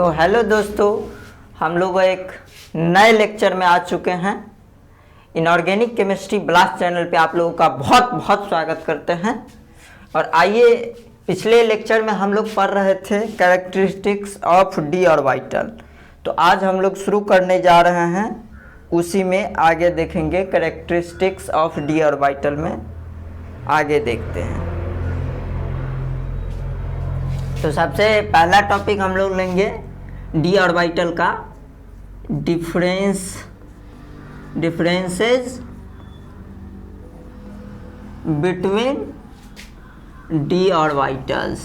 तो हेलो दोस्तों, हम लोग एक नए लेक्चर में आ चुके हैं। इनऑर्गेनिक केमिस्ट्री ब्लास्ट चैनल पे आप लोगों का बहुत बहुत स्वागत करते हैं। और आइए, पिछले लेक्चर में हम लोग पढ़ रहे थे कैरेक्टरिस्टिक्स ऑफ डी ऑर्बिटल। तो आज हम लोग शुरू करने जा रहे हैं, उसी में आगे देखेंगे। कैरेक्टरिस्टिक्स ऑफ डी ऑर्बिटल में आगे देखते हैं। तो सबसे पहला टॉपिक हम लोग लेंगे डी ऑर्बिटल का डिफरेंसेस बिटवीन डी ऑर्बिटल्स।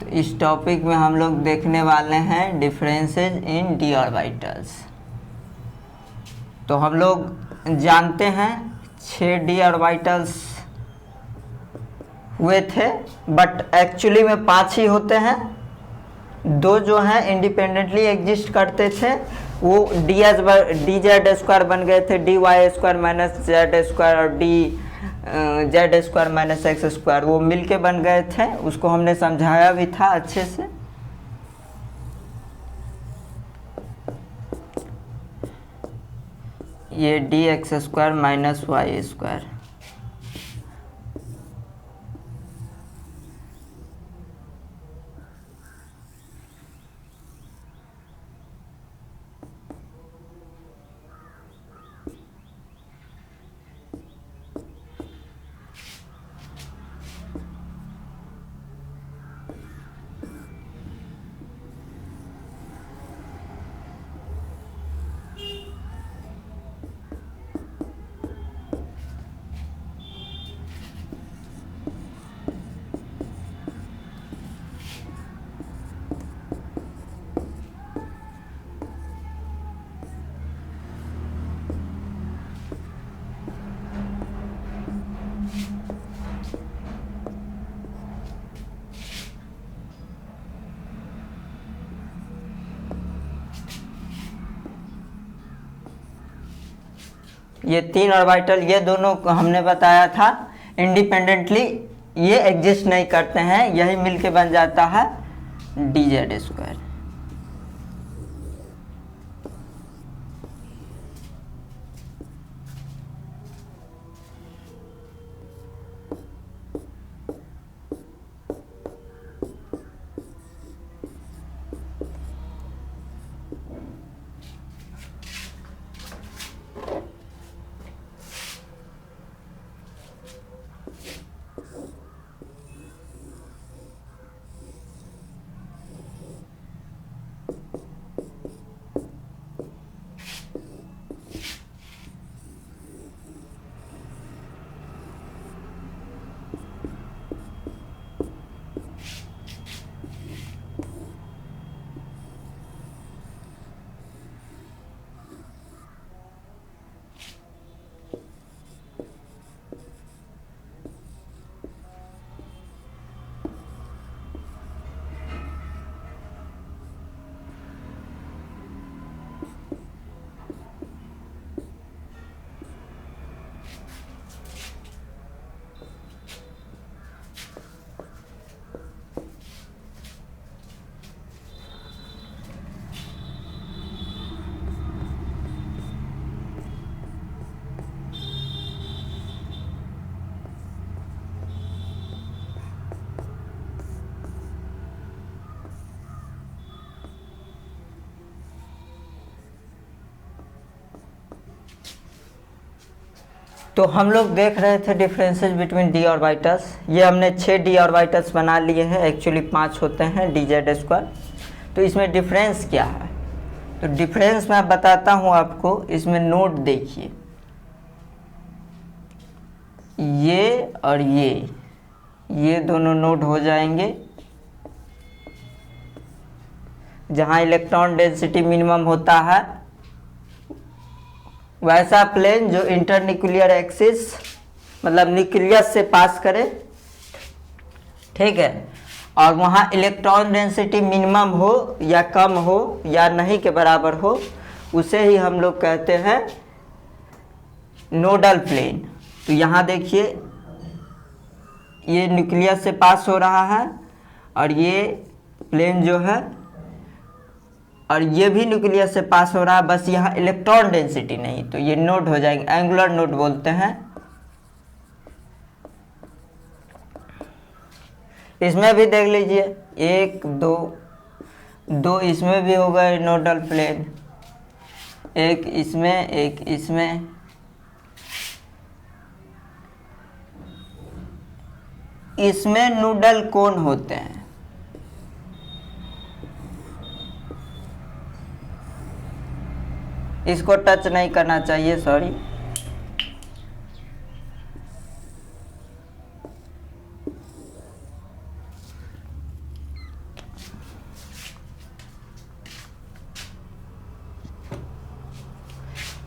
तो इस टॉपिक में हम लोग देखने वाले हैं डिफरेंसेस इन डी ऑर्बिटल्स। तो हम लोग जानते हैं 6 डी ऑर्बिटल्स हुए थे, बट एक्चुअली में 5 ही होते हैं। 2 जो हैं इंडिपेंडेंटली एग्जिस्ट करते थे, वो डी जेड स्क्वायर बन गए थे, D Y square minus Z square और D Z square minus X square, वो मिलके बन गए थे। उसको हमने समझाया भी था अच्छे से। ये D X square minus Y square, ये 3 ऑर्बिटल, ये दोनों को हमने बताया था इंडिपेंडेंटली ये एग्जिस्ट नहीं करते हैं, यही मिलके बन जाता है डी जेड स्क्वायर। तो हम लोग देख रहे थे डिफरेंसेस बिटवीन डी ऑर्बिटल्स। ये हमने 6 डी ऑर्बिटल्स बना लिए हैं, एक्चुअली 5 होते हैं डी जेड स्क्वायर। तो इसमें डिफरेंस क्या है? तो डिफरेंस मैं बताता हूँ आपको। इसमें नोट देखिए, ये और ये दोनों नोड हो जाएंगे। जहाँ इलेक्ट्रॉन डेंसिटी मिनिमम होता है, वैसा प्लेन जो इंटरन्यूक्लियर एक्सिस मतलब न्यूक्लियस से पास करे, ठीक है, और वहाँ इलेक्ट्रॉन डेंसिटी मिनिमम हो या कम हो या नहीं के बराबर हो, उसे ही हम लोग कहते हैं नोडल प्लेन। तो यहाँ देखिए ये न्यूक्लियस से पास हो रहा है और ये प्लेन जो है और ये भी न्यूक्लियस से पास हो रहा है, बस यहाँ इलेक्ट्रॉन डेंसिटी नहीं, तो ये नोड हो जाएंगे, एंगुलर नोड बोलते हैं। इसमें भी देख लीजिए, एक दो दो इसमें भी हो गए नोडल प्लेन, एक इसमें एक इसमें, इसमें नोडल कोन होते हैं। इसको टच नहीं करना चाहिए, सॉरी।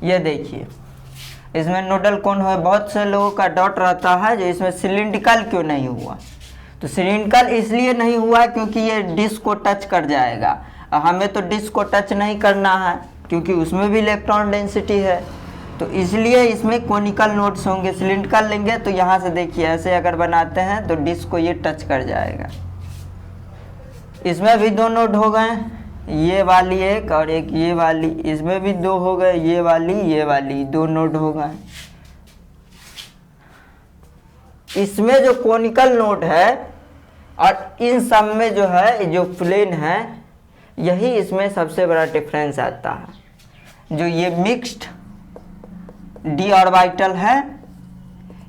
ये देखिए, इसमें नोडल कोन है। बहुत से लोगों का डाउट रहता है जो इसमें सिलिंड्रिकल क्यों नहीं हुआ, तो सिलिंड्रिकल इसलिए नहीं हुआ क्योंकि ये डिस्क को टच कर जाएगा। हमें तो डिस्क को टच नहीं करना है क्योंकि उसमें भी इलेक्ट्रॉन डेंसिटी है, तो इसलिए इसमें कोनिकल नोड्स होंगे। सिलिंड्रिकल लेंगे तो यहाँ से देखिए ऐसे अगर बनाते हैं तो डिस्क को ये टच कर जाएगा। इसमें भी दो नोड हो गए, ये वाली एक और एक ये वाली, इसमें भी दो हो गए, ये वाली दो नोड हो गए। इसमें जो कोनिकल नोड है और इन सब में जो है जो प्लेन है, यही इसमें सबसे बड़ा डिफरेंस आता है। जो ये मिक्स्ड डी ऑर्बिटल है,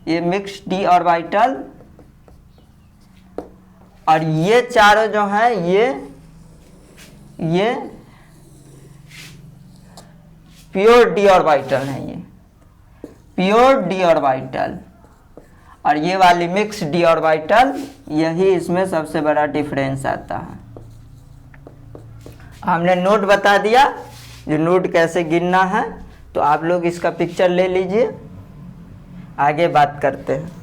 ये मिक्स्ड डी ऑर्बिटल, और ये चारों जो है ये प्योर डी ऑर्बिटल है, ये प्योर डी ऑर्बिटल, और ये वाली मिक्स डी ऑर्बिटल, यही इसमें सबसे बड़ा डिफरेंस आता है। हमने नोड बता दिया, जो नोड कैसे गिनना है, तो आप लोग इसका पिक्चर ले लीजिए, आगे बात करते हैं।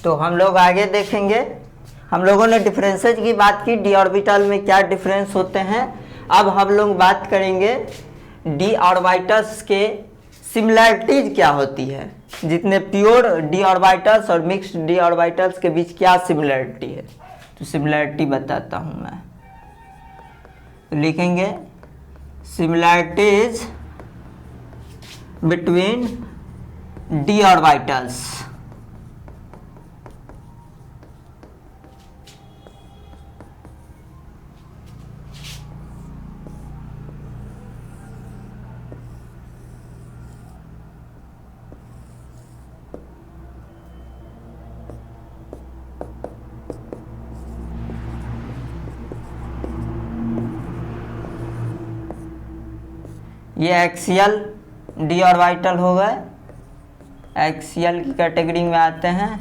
तो हम लोग आगे देखेंगे। हम लोगों ने डिफरेंसेज की बात की, डी ऑर्बिटल में क्या डिफरेंस होते हैं। अब हम लोग बात करेंगे डी ऑर्बिटल्स के सिमिलैरिटीज क्या होती है, जितने प्योर डी ऑर्बिटल्स और मिक्स्ड डी ऑर्बिटल्स के बीच क्या सिमिलैरिटी है। तो सिमिलैरिटी बताता हूँ मैं, लिखेंगे सिमिलैरिटीज बिटवीन डी ऑर्बिटल्स। ये एक्सियल डी ऑर्बिटल हो गए, एक्सियल की कैटेगरी में आते हैं।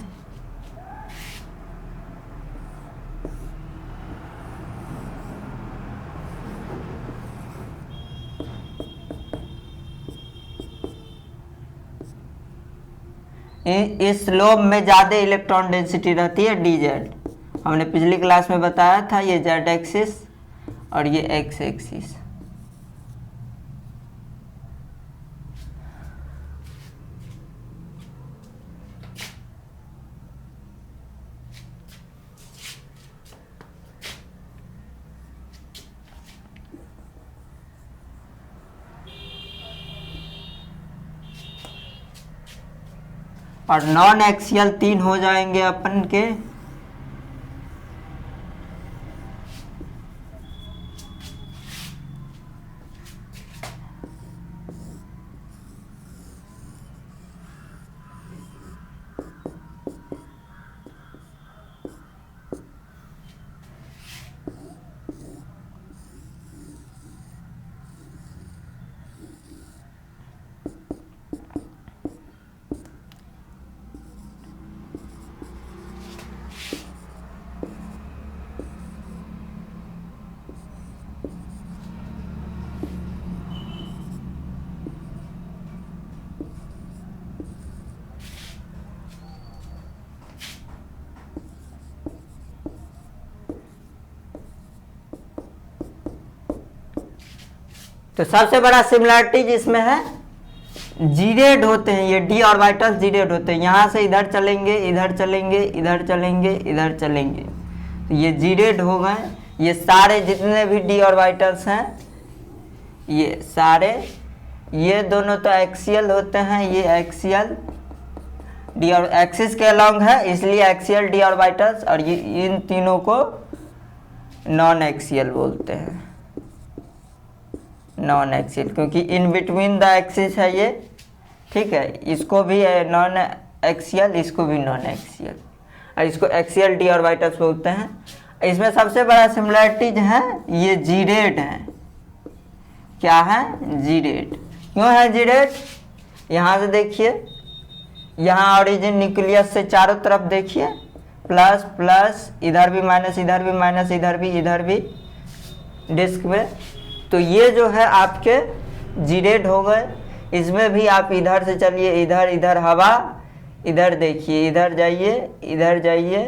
इस लोब में ज़्यादा इलेक्ट्रॉन डेंसिटी रहती है dz। हमने पिछली क्लास में बताया था, ये z एक्सिस और ये x एक्सिस। और नॉन एक्सियल 3 हो जाएंगे अपन के। तो सबसे बड़ा सिमिलरिटी जिसमें है, जीरेड होते हैं ये डी ऑर्बिटल, जीरेड होते हैं। यहाँ से इधर चलेंगे, इधर चलेंगे, इधर चलेंगे, इधर चलेंगे, तो ये जीरेड हो गए। ये सारे जितने भी डी ऑर्बिटल्स हैं ये सारे, ये दोनों तो एक्सियल होते हैं, ये एक्सियल डी और एक्सिस के अलॉन्ग है इसलिए एक्सियल डी ऑर्बिटल्स, और ये इन तीनों को नॉन एक्सियल बोलते हैं। नॉन एक्सियल क्योंकि इन बिटवीन द एक्सिस है ये, ठीक है। इसको भी नॉन एक्सियल, इसको भी नॉन एक्सियल, और इसको एक्सियल डी ऑर्बिटल्स बोलते हैं। इसमें सबसे बड़ा सिमिलरिटीज है ये जीरेड है। क्या है? जीरेड। क्यों है जीरेड? यहाँ से देखिए, यहाँ ओरिजिन न्यूक्लियस से चारों तरफ देखिए, प्लस प्लस, इधर भी माइनस, इधर भी माइनस, इधर भी डिस्क में। तो ये जो है आपके जीरेड हो गए। इसमें भी आप इधर से चलिए, इधर इधर हवा, इधर देखिए, इधर जाइए,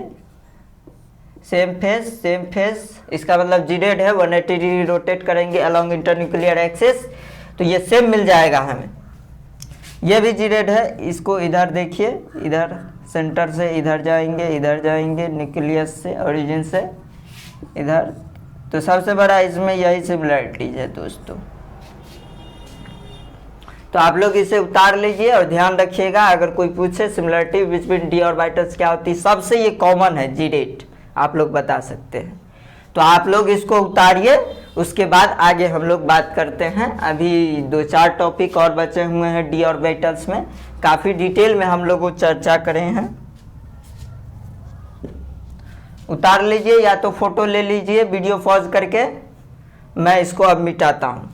सेम फेस। इसका मतलब जीरेड है, 180 डिग्री रोटेट करेंगे अलोंग इंटरन्यूक्लियर एक्सिस, तो ये सेम मिल जाएगा हमें। ये भी जीरेड है, इसको इधर देखिए, इधर सेंटर से इधर जाएंगे न्यूक्लियस से, ओरिजिन से इधर। तो सबसे बड़ा इसमें यही सिमिलरिटीज है दोस्तों। तो आप लोग इसे उतार लीजिए और ध्यान रखिएगा, अगर कोई पूछे सिमिलरिटी बिटवीन डी ऑर्बिटल्स क्या होती है, सबसे ये कॉमन है जीरेड, आप लोग बता सकते हैं। तो आप लोग इसको उतारिए, उसके बाद आगे हम लोग बात करते हैं। अभी 2-4 टॉपिक और बचे हुए हैं डी ऑर्बिटल्स में, काफ़ी डिटेल में हम लोग चर्चा करे हैं। उतार लीजिए या तो फोटो ले लीजिए वीडियो पॉज करके, मैं इसको अब मिटाता हूँ।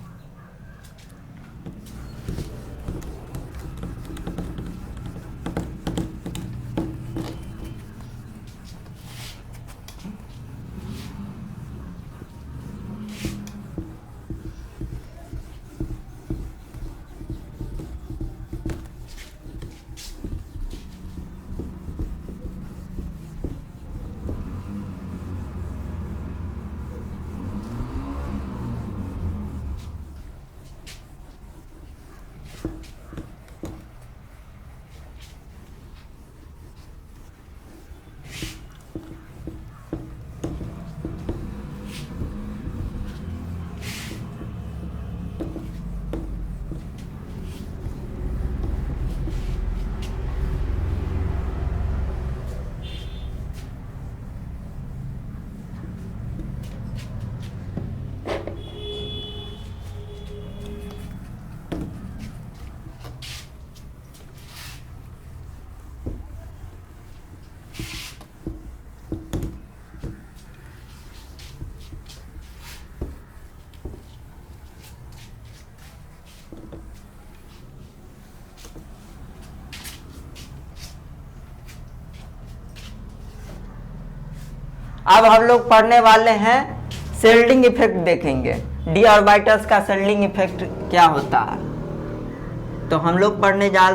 अब हम लोग पढ़ने वाले हैं शिल्डिंग इफेक्ट, देखेंगे डी ऑर्बिटल्स का शिल्डिंग इफेक्ट क्या होता है। तो हम लोग पढ़ने जा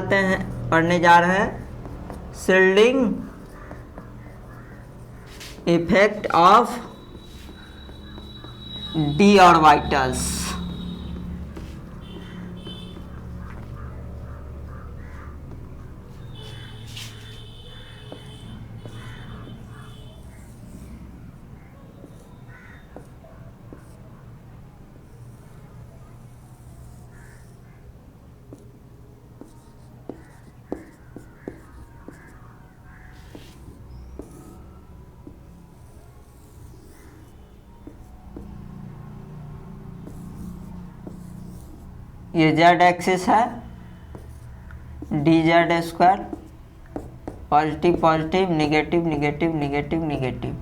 रहे हैं shielding effect of D orbitals. ये जेड एक्सिस है, D Z square, positive positive, negative negative negative negative.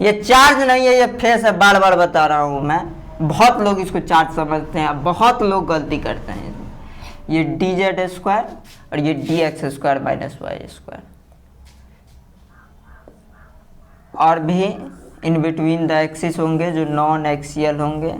ये चार्ज नहीं है, ये फेस है, बार बार बता रहा हूं मैं। बहुत लोग इसको चार्ज समझते हैं, बहुत लोग गलती करते हैं। ये डी जेड स्क्वायर और ये D X square minus Y square, और भी इन बिटवीन द एक्सिस होंगे जो नॉन एक्सियल होंगे।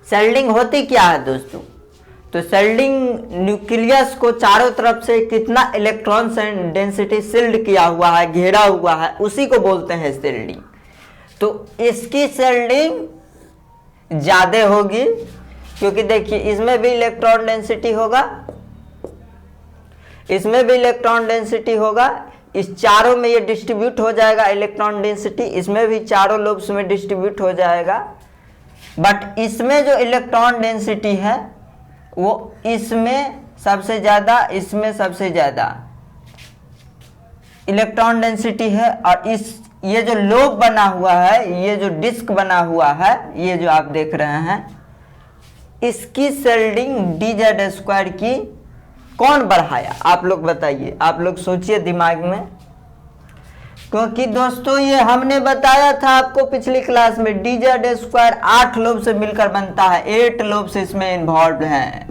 शेल्डिंग होती क्या है दोस्तों? तो शेल्डिंग न्यूक्लियस को चारों तरफ से कितना इलेक्ट्रॉन डेंसिटी शिल्ड किया हुआ है, घेरा हुआ है, उसी को बोलते हैं शेल्डिंग। तो इसकी शेल्डिंग ज्यादा होगी क्योंकि देखिए इसमें भी इलेक्ट्रॉन डेंसिटी होगा, इसमें भी इलेक्ट्रॉन डेंसिटी होगा, इस चारों में ये डिस्ट्रीब्यूट हो जाएगा इलेक्ट्रॉन डेंसिटी, इसमें भी चारों लोब्स में डिस्ट्रीब्यूट हो जाएगा। बट इसमें जो इलेक्ट्रॉन डेंसिटी है वो इसमें सबसे ज्यादा, इसमें सबसे ज्यादा इलेक्ट्रॉन डेंसिटी है। और ये जो लोब बना हुआ है, ये जो डिस्क बना हुआ है, ये जो आप देख रहे हैं, इसकी शेल्डिंग डी जेड स्क्वायर की कौन बढ़ाया? आप लोग बताइए, आप लोग सोचिए दिमाग में। क्योंकि दोस्तों ये हमने बताया था आपको पिछली क्लास में, डी जेड स्क्वायर 8 लोब से मिलकर बनता है, 8 लोब्स इसमें इन्वॉल्व हैं,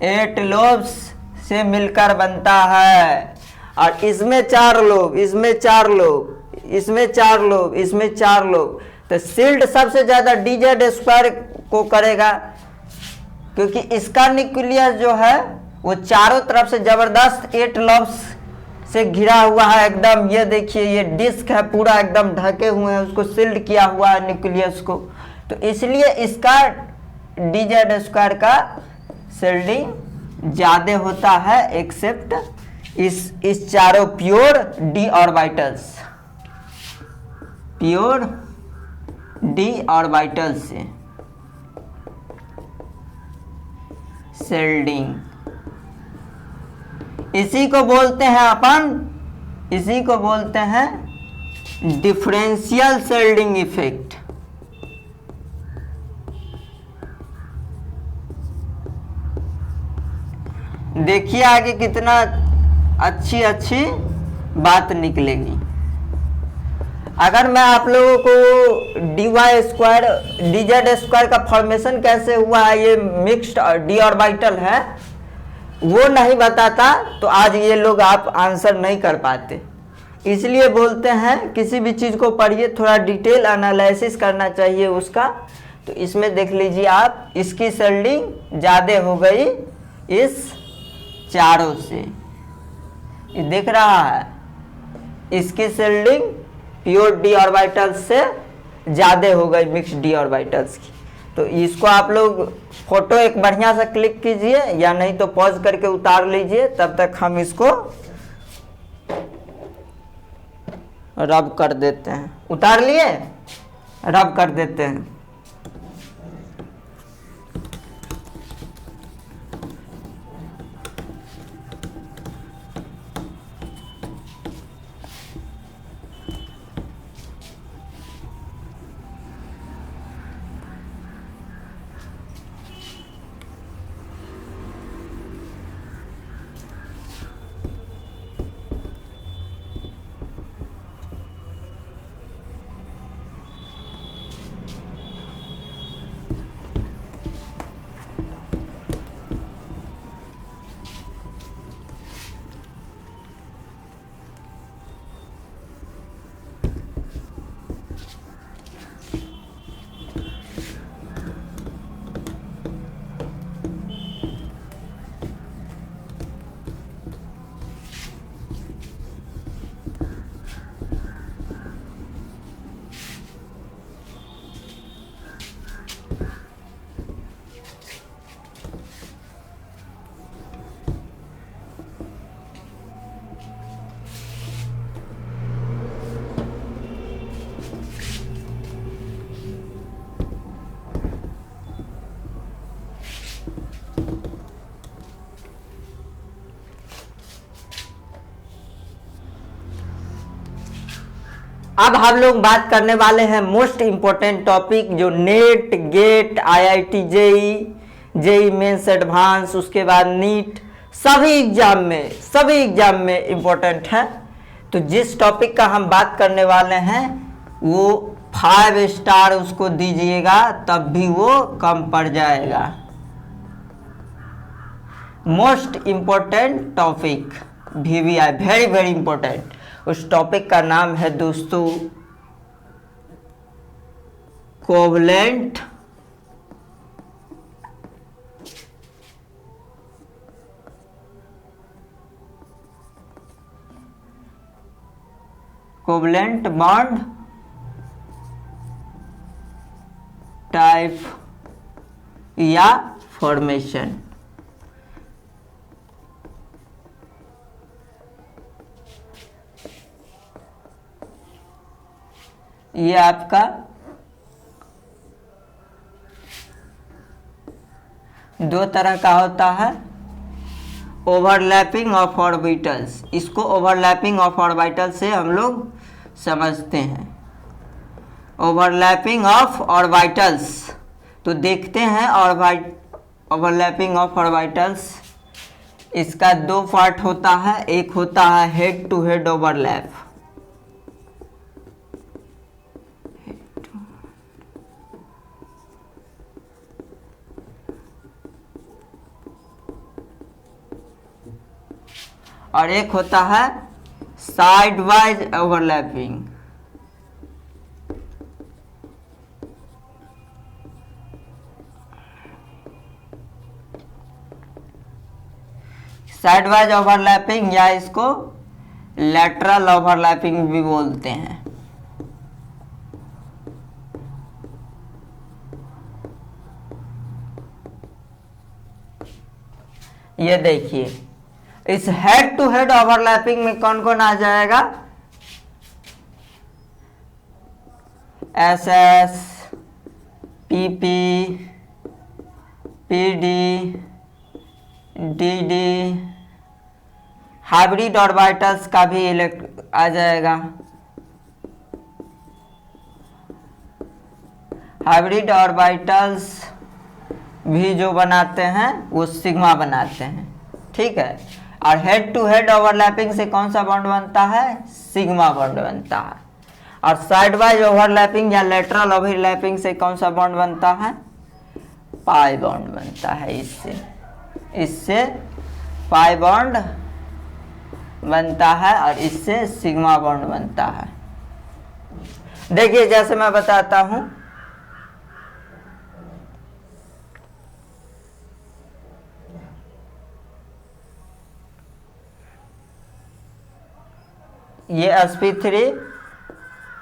8 लोब्स से मिलकर बनता है। और इसमें 4 लोब, इसमें 4 लोब, इसमें 4 लोब, इसमें 4 लोब। तो शिल्ड सबसे ज्यादा डी जेड स्क्वायर को करेगा क्योंकि इसका न्यूक्लियस जो है वो चारों तरफ से जबरदस्त 8 लोब्स से घिरा हुआ है एकदम। ये देखिए ये डिस्क है, पूरा एकदम ढके हुए हैं, उसको शिल्ड किया हुआ है न्यूक्लियस को। तो इसलिए इसका डी जेड स्क्वायर का शिल्डिंग ज्यादा होता है एक्सेप्ट इस चारों pure D orbitals, pure D orbitals से शिल्डिंग। इसी को बोलते हैं अपन, इसी को बोलते हैं डिफरेंशियल शिल्डिंग इफेक्ट। देखिए आगे कितना अच्छी अच्छी बात निकलेगी। अगर मैं आप लोगों को D Y square, D Z square का फॉर्मेशन कैसे हुआ है, ये मिक्स्ड डी ऑर्बिटल है, वो नहीं बताता तो आज ये लोग आप आंसर नहीं कर पाते। इसलिए बोलते हैं किसी भी चीज़ को पढ़िए, थोड़ा डिटेल एनालिसिस करना चाहिए उसका। तो इसमें देख लीजिए आप, इसकी शिल्डिंग ज़्यादा हो गई इस चारों से, ये देख रहा है, इसकी शिल्डिंग प्योर डी ऑर्बिटल्स से ज़्यादा हो गई मिक्स डी ऑर्बिटल्स की। तो इसको आप लोग फोटो एक बढ़िया सा क्लिक कीजिए या नहीं तो पॉज करके उतार लीजिए, तब तक हम इसको रब कर देते हैं। उतार लिए, रब कर देते हैं। अब हम लोग बात करने वाले हैं मोस्ट इंपॉर्टेंट टॉपिक, जो NET, GATE, IIT, JEE, JEE mains advance, उसके बाद नीट, सभी एग्जाम में इंपॉर्टेंट है। तो जिस टॉपिक का हम बात करने वाले हैं वो 5 स्टार उसको दीजिएगा तब भी वो कम पड़ जाएगा। Most important topic VVI, very very important. उस टॉपिक का नाम है दोस्तों कोवलेंट बॉन्ड टाइप या फॉर्मेशन। ये आपका दो तरह का होता है, ओवरलैपिंग ऑफ ऑर्बिटल्स। इसको ओवरलैपिंग ऑफ ऑर्बिटल से हम लोग समझते हैं, ओवरलैपिंग ऑफ ऑर्बिटल्स। तो देखते हैं ओवरलैपिंग ऑफ ऑर्बिटल्स। इसका 2 पार्ट होता है, एक होता है हेड टू हेड ओवरलैप, और एक होता है side wise overlapping. Side wise overlapping या इसको लैटरल ओवरलैपिंग भी बोलते हैं। ये देखिए, इस हेड टू हेड ओवरलैपिंग में कौन कौन आ जाएगा? SS, PP, PD, DD, hybrid orbitals का भी आ जाएगा। हाइब्रिड ऑर्बिटल्स भी जो बनाते हैं वो सिग्मा बनाते हैं, ठीक है। और हेड टू हेड ओवरलैपिंग से कौन सा बॉन्ड बनता है? सिग्मा बॉन्ड बनता है। और साइड वाइज ओवरलैपिंग या लेटरल ओवरलैपिंग से कौन सा बॉन्ड बनता है? पाई बॉन्ड बनता है। इससे पाई बॉन्ड बनता है और इससे सिग्मा बॉन्ड बनता है। देखिए जैसे मैं बताता हूं, ये sp3